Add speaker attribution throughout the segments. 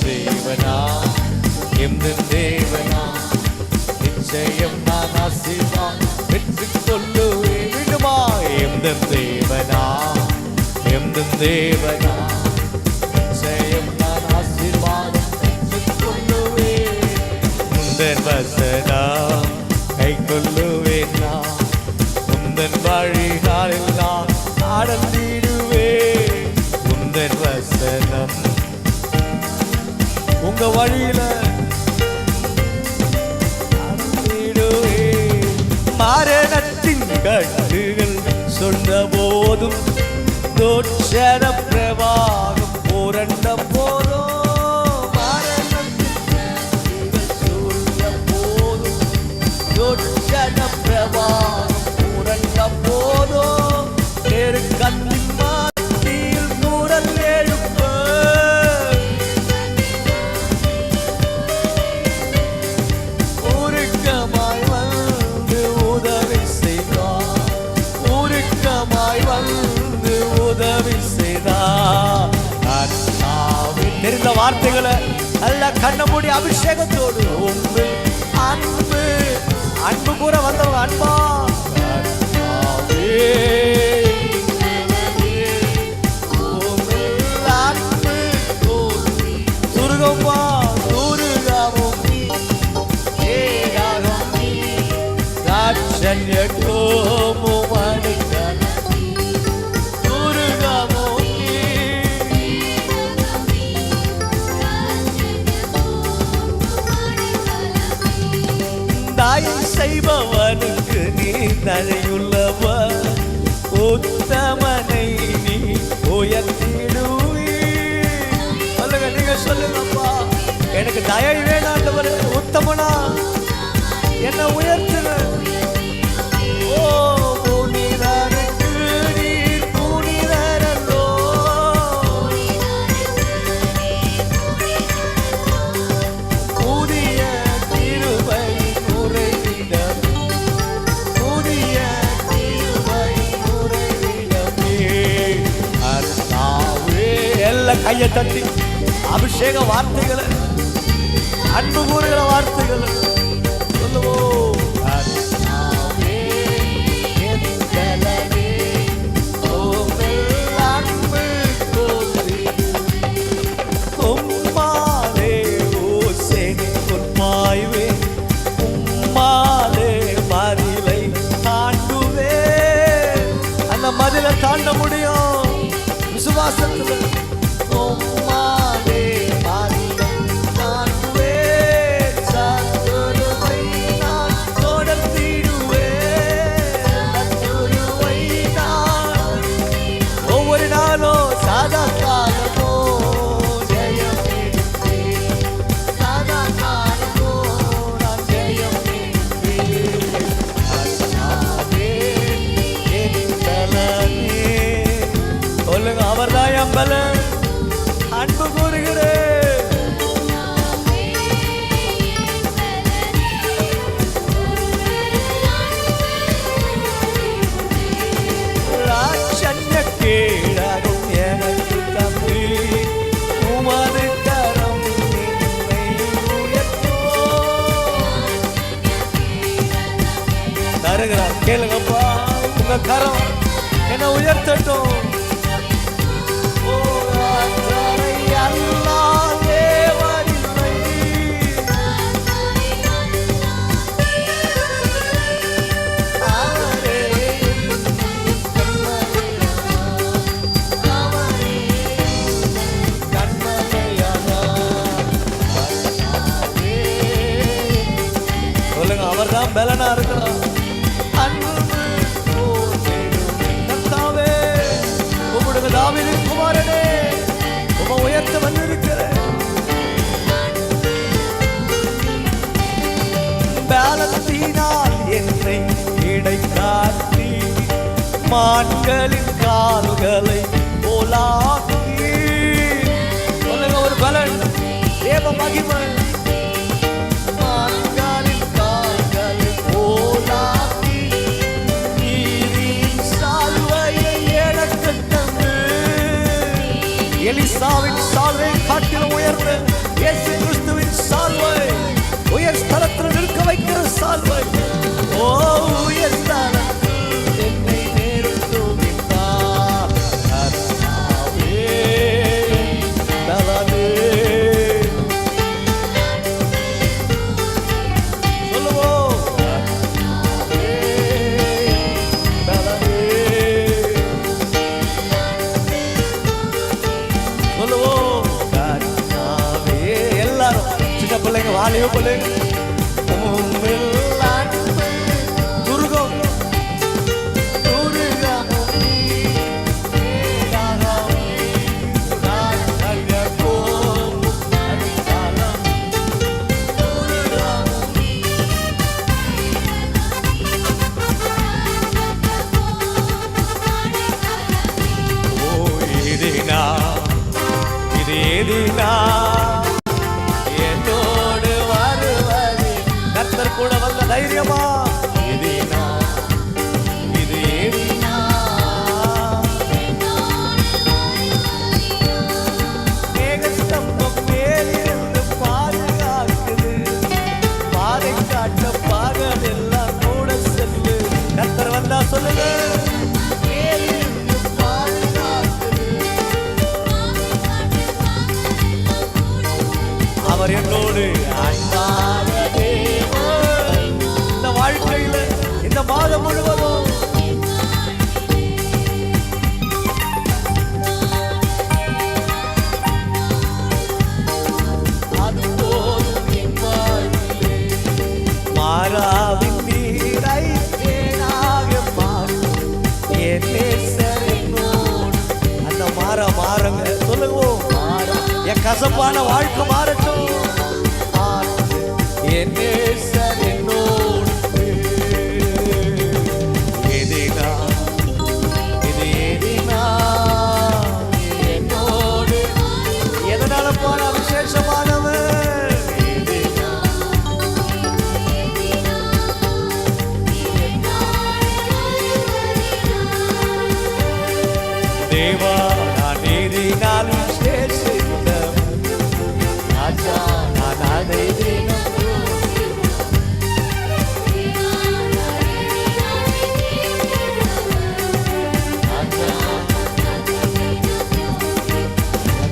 Speaker 1: தேவனா எந்தன் தேவனா நிச்சயம் நான் ஆசீர்வாதம் பெற்றுக் கொள்ளுவேன். மீண்டுமா எந்தன் தேவனா எந்தன் தேவனா நிச்சயம் நான் ஆசீர்வாதம் பெற்றுக் கொள்ளுவேன். முந்தன் வசனம் கை கொள்ளுவேன் நான் முந்தன் வழிகளெல்லாம் நடந்திடுவேன். முந்தன் வசனம் உங்க வழியில நடந்திடுவேன். மரணத்தின் கட்டுகள் சொன்ன போதும் தோற்ற பிரவாகம் புரண்ட போதும் மரணத்தின் கட்டுகள் சொன்ன போதும் தோற்ற பிரவாகம் புரண்ட போதும் நெருக்கத்தின் மத்தியில் குரல் எழுப்ப உருக்கமாய் வந்து உதவி செய்தார். உருக்கமாய் வந்து உதவி செய்தார். தெரிந்த வார்த்தைகளை நல்ல கண்ண மூடி அபிஷேகத்தோடு உங்கள் அன்பு அன்பு கூற வந்தவங்க அன்பா துருகம்மா துருகாவும் செய்பவனுக்கு நீ தழையுள்ளவர் உத்தமனை நீ உயர்த்திடுவீ. சொல்லுங்க நீங்க சொல்லுங்கப்பா எனக்கு தயை வேணாண்டவர் உத்தமனா என்ன உயர்த்துற. ஓ புனிதருக்கு நீர் புனிதரல்லோ புதிய கிருபை உறைவிடம் புதிய கிருபை உறைவிடமே. அர்த்தாவே எல்லாம் கையை தட்டி அபிஷேக வார்த்தைகளை அன்பு கூறுகிற வார்த்தைகளை சொல்லுவோம். அந்த மதில தாண்ட முடியும் விசுவாசத்துல. அன்பு கூறுகிறேன். கேடாகும் எனக்கு தம்பி உமது கரம் தருகிறார். கேளுங்கப்பா உங்க கரம் என்ன உயர்த்தட்டும். அவர்தான் பலனா இருக்கிறார். உங்களுடைய தாவீதின் குமாரனே உம்மை உயர்த்த வந்திருக்கிறேன். பலத்தினால் என்னை இடைக்காட்டி மான்களின் கால்களை போலாக்கி. சொல்லுங்க ஒரு பலன் தேவ மகிமை. எலிசாவின் சால்வை காட்டிலும் உயர்ந்த இயேசு கிறிஸ்துவின் சால்வை, உயர் ஸ்தலத்தில் நிற்க வைக்கிற சால்வை. ஓ உயர் ஸ்தலத்தில் என்னை நிறுத்துவித்தார் கர்த்தாவே பலனே. சொல்லுவோம் கர்த்தாவே பலனே. சொல்லுவோம் கர்த்தாவே. எல்லாரும் சின்ன பிள்ளைங்க, வாலிப பிள்ளைங்க, துருகம் என்னோடு வருவது கர்த்தர் கூட வந்த தைரியமா. இது ஏதினா மேகஸ்தம்பம் மேலிருந்து பாதுகாக்குது, பாதை காட்ட பாகல் எல்லாம் கூட செல்லு. கர்த்தர் வந்தா சொல்லுங்க. அவர் என்னோடு அன்பான தேவன். இந்த வாழ்க்கையில இந்த மாதம் முழுவதும் அது போதும் என் வாழ்விலே. மாறாவின் நீரை தேனாக மாறும் என் நேசர் என்னோடு. அந்த மாறங்க சொல்லுவோம். என் கசப்பான வாழ்க்கை மாறட்டும். என் நேசர் என்னோடு. எதினா இது எதினா என்னோடு. எதனால போன விசேஷமானவர். தேவா நான் எதினாலும்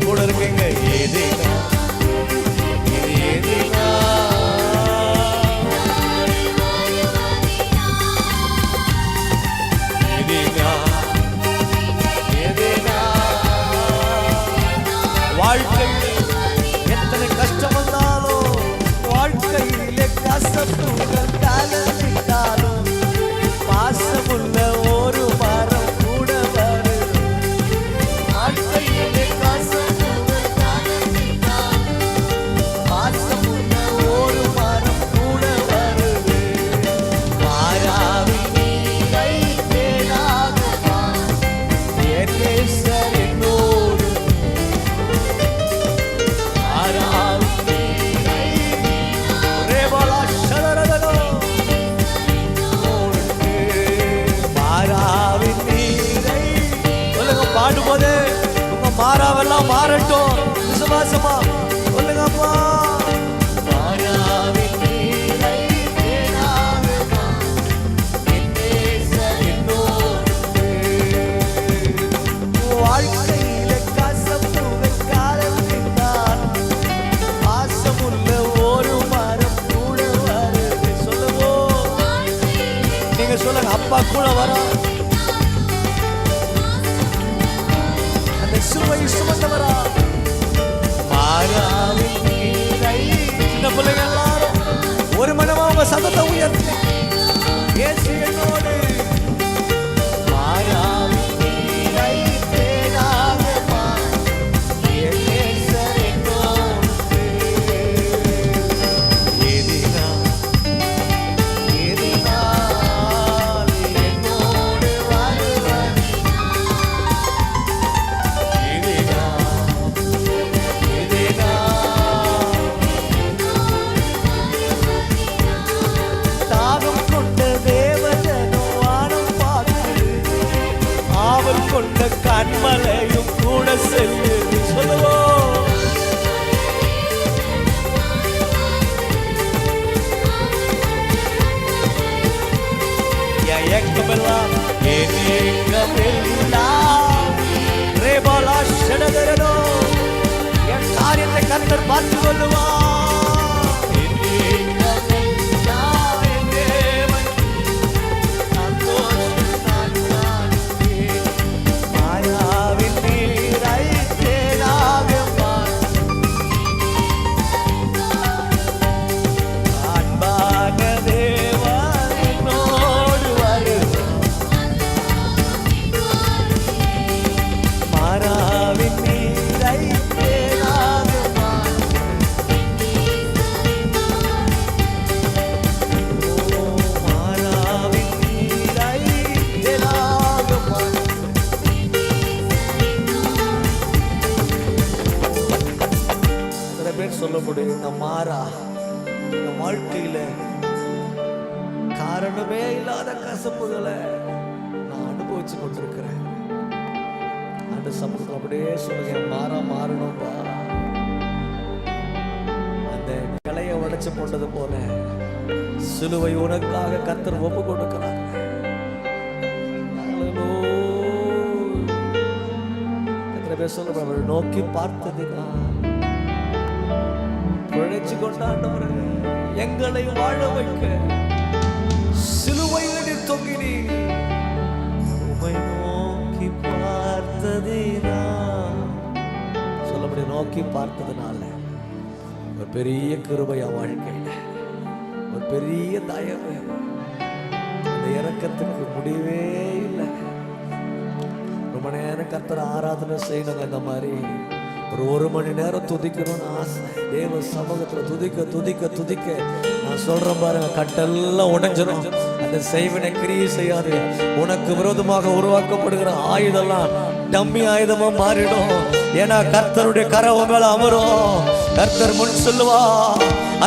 Speaker 1: கூட இருக்கீங்க. ஏதினா இது ஏதினா ஏதினா ஏதினா. வாழ்க்கையில் எத்தனை கஷ்டம் வந்தாலும், வாழ்க்கையிலே கசப்புகள் கலந்தாலும், பாசமுள்ள ஒரு மரம் கூட வரும். வாழ்க்கையிலே கசப்புகள் கலந்தாலும், பாசமுள்ள ஒரு மரம் கூட வருது. மாறாவின் நீரை தேனாகுமா என் நேசர் என்னோடு. பாடும்போது உங்க மாறாவெல்லாம் மாறட்டும். விசுவாசமா சொல்லுங்கப்பா. வாழ்க்கையில கசப்புகள் காலத்தினால் பாசமுள்ள ஒரு மரம் கூட வருது. சொல்லுவோம். நீங்க சொல்லுங்க. அப்பா கூட வர சுமை சுமந்தவரா. மாறாவின் நீரை. சின்ன பிள்ளைங்க எல்லாரும் ஒரு மனமா உங்க சத்தத்தை உயர்த்தி இயேசு என்னோடு. மாறாவின் நீரை தேனாக என் நேசர் என்னோடு. ஏதினா ஏதினா என்னோடு வருவது. தாகம் என் காரியத்தை கர்த்தர் பார்த்துக் கொள்ளுவார். சொல்ல முடியும், இந்த மாறா இந்த வாழ்க்கையில காரணமே இல்லாத கசப்புகளை நான் அனுபவிச்சு கொண்டிருக்கிறேன். அந்த சமூகத்தில் அப்படியே சொல்லுங்க, மாறா மாறணும்பா. அந்த கிளைய உடைச்சு போட்டது போல சிலுவை உனக்காக கர்த்தர் ஒப்பு கொடுக்கிறார். எத்தனை பேர் சொல்ல நோக்கி பார்த்ததுன்னா உழைச்சு கொண்டாண்டவரே, எங்களை வாழ வைக்க சிலுவையில் தொங்கினி உம்மை நோக்கி பார்த்ததினா சொல்ல முடியும். நோக்கி பார்த்ததுனால ஒரு பெரிய கிருபை வாழ்க்கையில், ஒரு பெரிய தயவு, அந்த இரக்கத்துக்கு முடிவே இல்லை. ரொம்ப நேரம் கர்த்தர் ஆராதனை செய்யணுங்க. இந்த மாதிரி ஒரு மணி நேரம் துதிக்கணும்னு ஆசை. தேவ சமூகத்துல துதிக்க துதிக்க துதிக்க நான் சொல்றேன் பாருங்க, கட்டெல்லாம் உடைஞ்சிடும். அந்த செய்வினை கிரியை செய்யாது. உனக்கு விரோதமாக உருவாக்கப்படுகிற ஆயுதம்லாம் டம்மி ஆயுதமா மாறிடும். ஏன்னா கர்த்தருடைய கரவு மேல அமரும். கர்த்தர் முன் சொல்லுவா,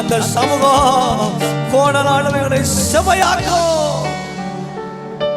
Speaker 1: அந்த சமூகம் கோணலானவைகளை செவையாக்கும்.